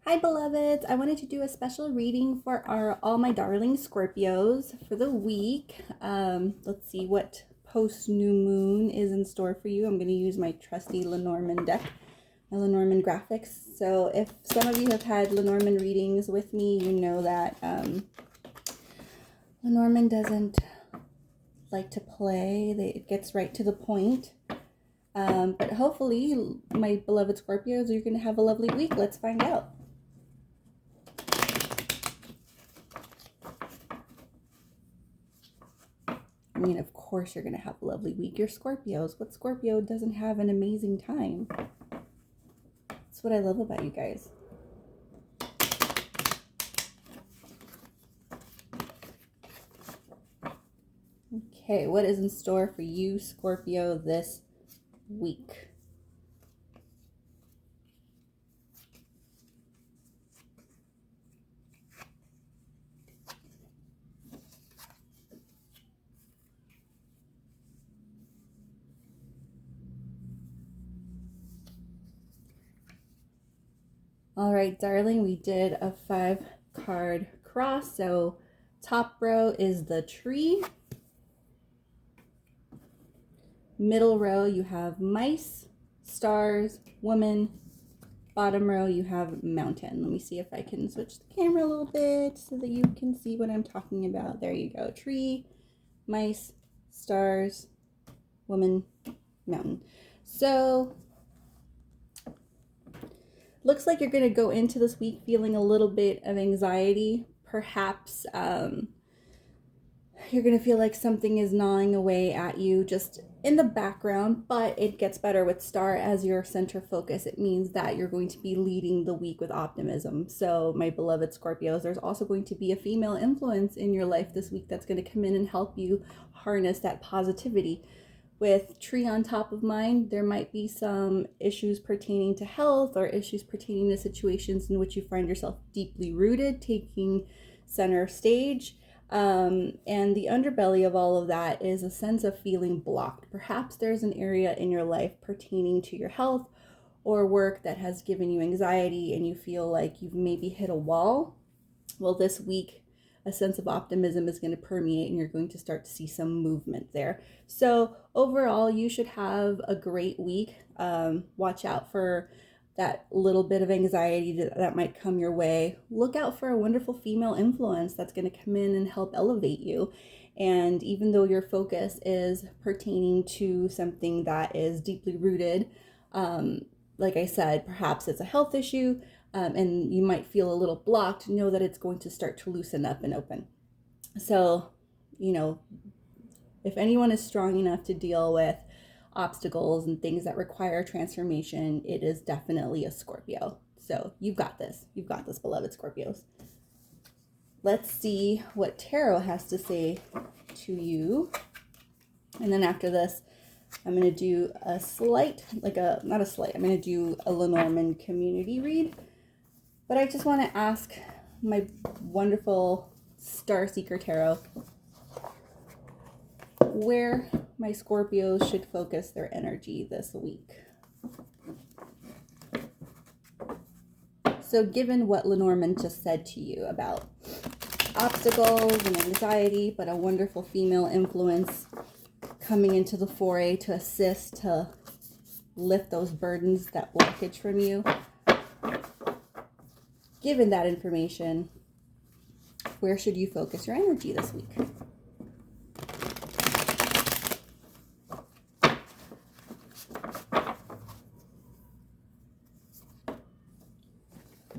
Hi beloveds, I wanted to do a special reading for all my darling Scorpios for the week. Let's see what post new moon is in store for you. I'm going to use my trusty Lenormand deck, my Lenormand graphics. So if some of you have had Lenormand readings with me, you know that Lenormand doesn't like to play. It gets right to the point. But hopefully, my beloved Scorpios, you're going to have a lovely week. Let's find out. I mean, of course you're going to have a lovely week. You're Scorpios. What Scorpio doesn't have an amazing time? That's what I love about you guys. Okay, what is in store for you, Scorpio, this week? All right, darling, we did a 5-card cross. So top row is the tree. Middle row, you have mice, stars, woman. Bottom row, you have mountain. Let me see if I can switch the camera a little bit so that you can see what I'm talking about. There you go. Tree, mice, stars, woman, mountain. So looks like you're going to go into this week feeling a little bit of anxiety. Perhaps you're going to feel like something is gnawing away at you just in the background, but it gets better with Star as your center focus. It means that you're going to be leading the week with optimism. So my beloved Scorpios, there's also going to be a female influence in your life this week that's going to come in and help you harness that positivity. With tree on top of mind, there might be some issues pertaining to health or issues pertaining to situations in which you find yourself deeply rooted, taking center stage. And the underbelly of all of that is a sense of feeling blocked. Perhaps there's an area in your life pertaining to your health or work that has given you anxiety and you feel like you've maybe hit a wall. Well, this week, a sense of optimism is going to permeate and you're going to start to see some movement there. So overall, you should have a great week. Watch out for that little bit of anxiety that might come your way. Look out for a wonderful female influence that's going to come in and help elevate you. And even though your focus is pertaining to something that is deeply rooted, like I said, perhaps it's a health issue, and you might feel a little blocked, know that it's going to start to loosen up and open. So, if anyone is strong enough to deal with obstacles and things that require transformation, it is definitely a Scorpio. So you've got this. You've got this, beloved Scorpios. Let's see what Tarot has to say to you. And then after this, I'm going to do a slight, I'm going to do a Lenormand community read. But I just want to ask my wonderful Star Seeker Tarot where my Scorpios should focus their energy this week. So given what Lenormand just said to you about obstacles and anxiety, but a wonderful female influence coming into the foray to assist, to lift those burdens, that blockage from you. Given that information, where should you focus your energy this week?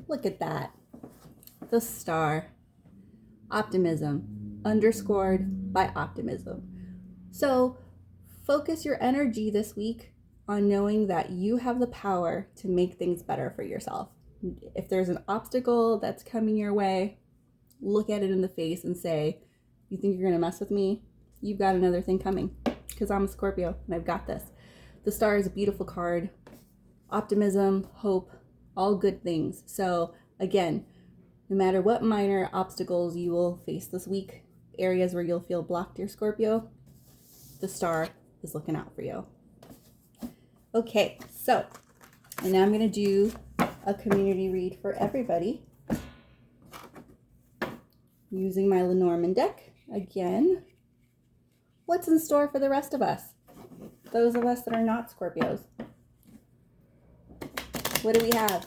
Look at that. The star. Optimism. Underscored by optimism. So focus your energy this week on knowing that you have the power to make things better for yourself. If there's an obstacle that's coming your way, look at it in the face and say, you think you're going to mess with me? You've got another thing coming, because I'm a Scorpio and I've got this. The star is a beautiful card. Optimism, hope, all good things. So again, no matter what minor obstacles you will face this week, areas where you'll feel blocked, dear Scorpio, the star is looking out for you. Okay, so, and now I'm going to do a community read for everybody using my Lenormand deck. Again, what's in store for the rest of us? Those of us that are not Scorpios. What do we have?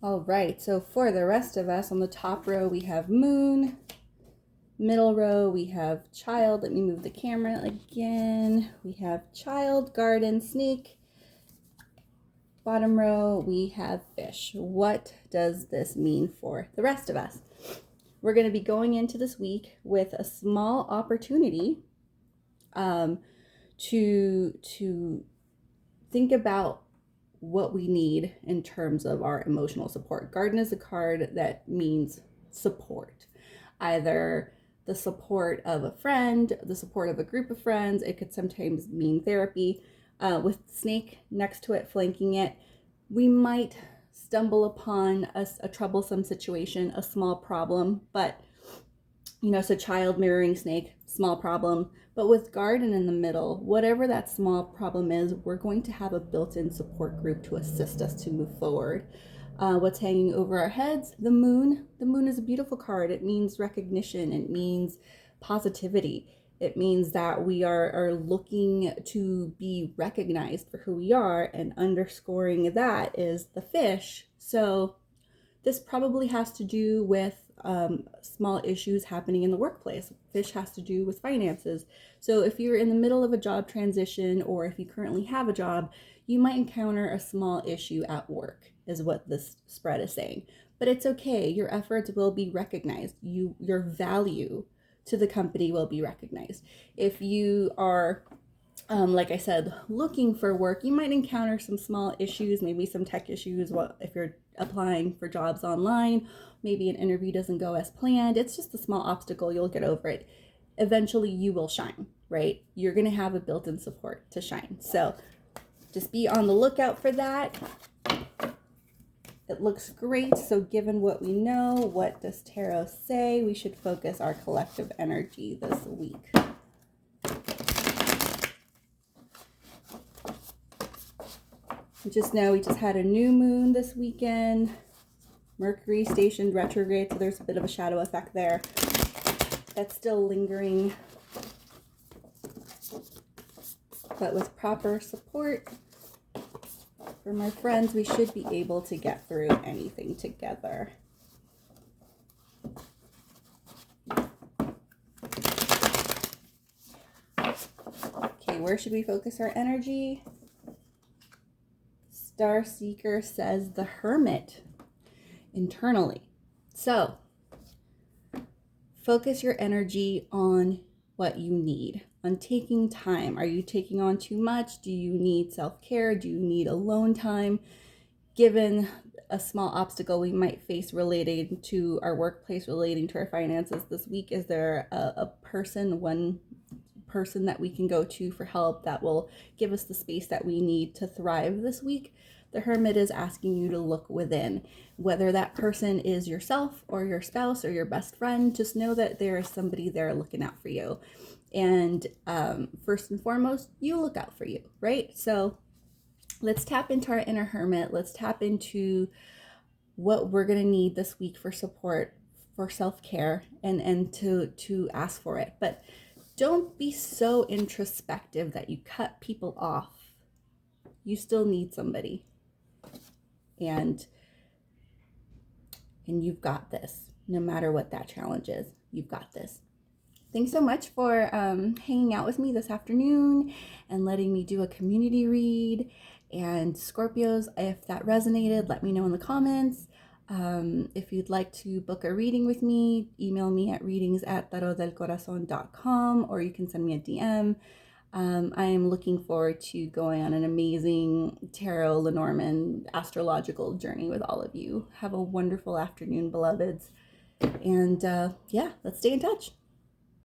All right, so for the rest of us, on the top row we have Moon. Middle row we have Child. Let me move the camera again. We have Child, Garden, Snake. Bottom row we have Fish. What does this mean for the rest of us? We're going to be going into this week with a small opportunity to think about what we need in terms of our emotional support. Garden is a card that means support, either the support of a friend, the support of a group of friends. It could sometimes mean therapy. With Snake next to it, flanking it, we might stumble upon a troublesome situation, a small problem, but so Child mirroring Snake, small problem. But with Garden in the middle, whatever that small problem is, we're going to have a built-in support group to assist us to move forward. What's hanging over our heads? The Moon. The Moon is a beautiful card. It means recognition. It means positivity. It means that we are looking to be recognized for who we are, and underscoring that is the Fish. So this probably has to do with small issues happening in the workplace. Fish has to do with finances. So if you're in the middle of a job transition, or if you currently have a job, you might encounter a small issue at work, is what this spread is saying. But it's okay. Your efforts will be recognized. Your value to the company will be recognized. If you are like I said, looking for work, you might encounter some small issues, maybe some tech issues. If you're applying for jobs online, maybe an interview doesn't go as planned. It's just a small obstacle. You'll get over it. Eventually you will shine, right? You're going to have a built-in support to shine. So just be on the lookout for that. It looks great. So given what we know, what does Tarot say? We should focus our collective energy this week. Just know we just had a new moon this weekend. Mercury stationed retrograde, so there's a bit of a shadow effect there. That's still lingering. But with proper support for my friends, we should be able to get through anything together. Okay, where should we focus our energy? Star Seeker says the Hermit, internally. So focus your energy on what you need, on taking time. Are you taking on too much? Do you need self-care? Do you need alone time? Given a small obstacle we might face related to our workplace, relating to our finances this week, is there one person that we can go to for help that will give us the space that we need to thrive this week? The Hermit is asking you to look within. Whether that person is yourself or your spouse or your best friend, just know that there is somebody there looking out for you. And first and foremost, you look out for you, right? So let's tap into our inner Hermit. Let's tap into what we're going to need this week for support, for self-care, and to ask for it. But don't be so introspective that you cut people off. You still need somebody. And you've got this. No matter what that challenge is, you've got this. Thanks so much for hanging out with me this afternoon and letting me do a community read. And Scorpios, if that resonated, let me know in the comments. If you'd like to book a reading with me, email me at readings@tarotdelcorazon.com, or you can send me a DM. I am looking forward to going on an amazing tarot, Lenormand astrological journey with all of you. Have a wonderful afternoon, beloveds. And yeah, let's stay in touch.